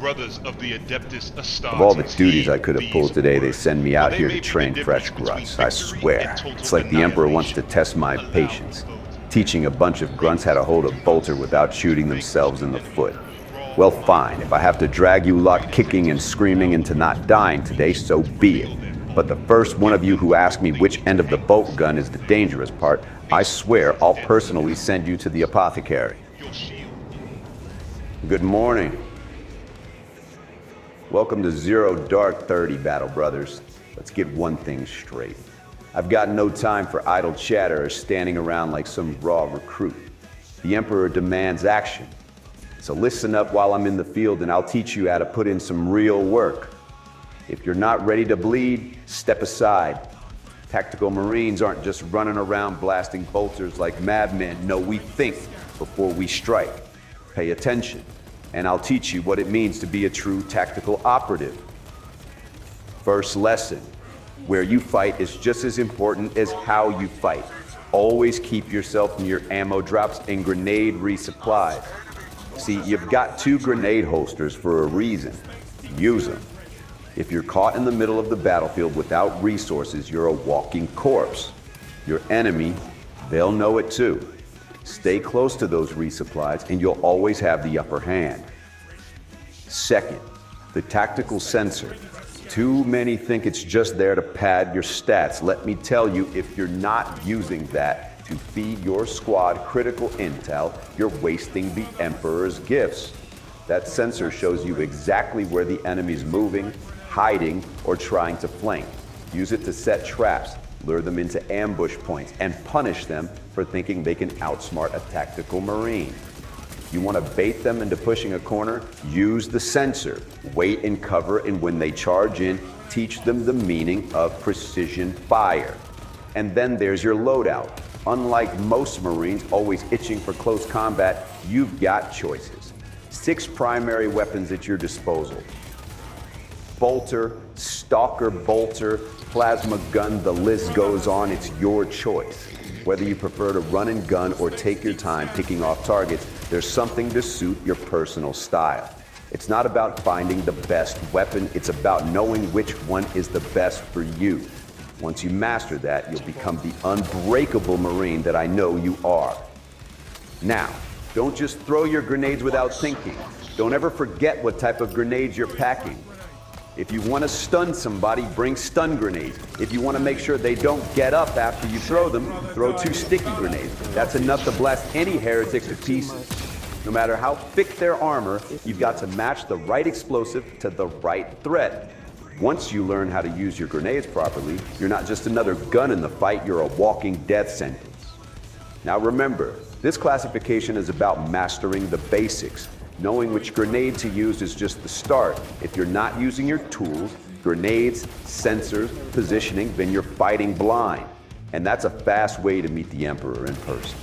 brothers of the Adeptus Astartes. Of all the duties I could have pulled today, they words. send me While out they here may to be train the fresh difference grunts. between I victory swear. and total It's like the Emperor wants to annihilation, test my allow patience. foes Teaching a bunch of grunts how to hold a bolter without shooting themselves in the foot. Well, fine. If I have to drag you lot kicking and screaming into not dying today, so be it. But the first one of you who asks me which end of the bolt gun is the dangerous part, I swear I'll personally send you to the apothecary. Good morning. Welcome to Zero Dark 30, Battle Brothers. Let's get one thing straight. I've got no time for idle chatter or standing around like some raw recruit. The Emperor demands action. So listen up while I'm in the field and I'll teach you how to put in some real work. If you're not ready to bleed, step aside. Tactical Marines aren't just running around blasting bolters like madmen. No, we think before we strike. Pay attention, and I'll teach you what it means to be a true tactical operative. First lesson. Where you fight is just as important as how you fight. Always keep yourself near ammo drops and grenade resupplies. See, you've got 2 grenade holsters for a reason. Use them. If you're caught in the middle of the battlefield without resources, you're a walking corpse. Your enemy, they'll know it too. Stay close to those resupplies and you'll always have the upper hand. Second, the tactical sensor. Too many think it's just there to pad your stats. Let me tell you, if you're not using that to feed your squad critical intel, you're wasting the Emperor's gifts. That sensor shows you exactly where the enemy's moving, hiding, or trying to flank. Use it to set traps, lure them into ambush points, and punish them for thinking they can outsmart a tactical Marine. You want to bait them into pushing a corner? Use the sensor. Wait in cover, and when they charge in, teach them the meaning of precision fire. And then there's your loadout. Unlike most Marines always itching for close combat, you've got choices. 6 primary weapons at your disposal. Bolter, stalker bolter, plasma gun, the list goes on. It's your choice. Whether you prefer to run and gun or take your time picking off targets, there's something to suit your personal style. It's not about finding the best weapon, it's about knowing which one is the best for you. Once you master that, you'll become the unbreakable Marine that I know you are. Now, don't just throw your grenades without thinking. Don't ever forget what type of grenades you're packing. If you want to stun somebody, bring stun grenades. If you want to make sure they don't get up after you throw them, throw 2 sticky grenades. That's enough to blast any heretic to pieces. No matter how thick their armor, you've got to match the right explosive to the right threat. Once you learn how to use your grenades properly, you're not just another gun in the fight, you're a walking death sentence. Now remember, this classification is about mastering the basics. Knowing which grenade to use is just the start. If you're not using your tools, grenades, sensors, positioning, then you're fighting blind. And that's a fast way to meet the Emperor in person.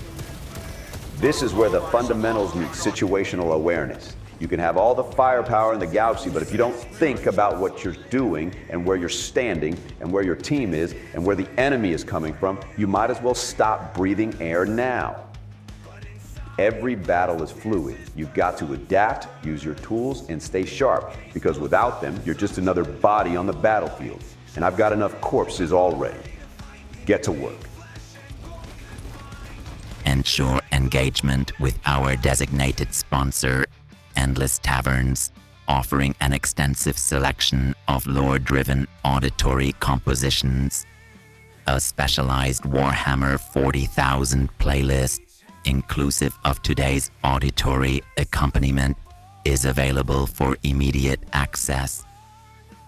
This is where the fundamentals meet situational awareness. You can have all the firepower in the galaxy, but if you don't think about what you're doing and where you're standing and where your team is and where the enemy is coming from, you might as well stop breathing air now. Every battle is fluid. You've got to adapt, use your tools, and stay sharp, because without them, you're just another body on the battlefield. And I've got enough corpses already. Get to work. Ensure engagement with our designated sponsor, Endless Taverns, offering an extensive selection of lore-driven auditory compositions. A specialized Warhammer 40,000 playlist, inclusive of today's auditory accompaniment, is available for immediate access.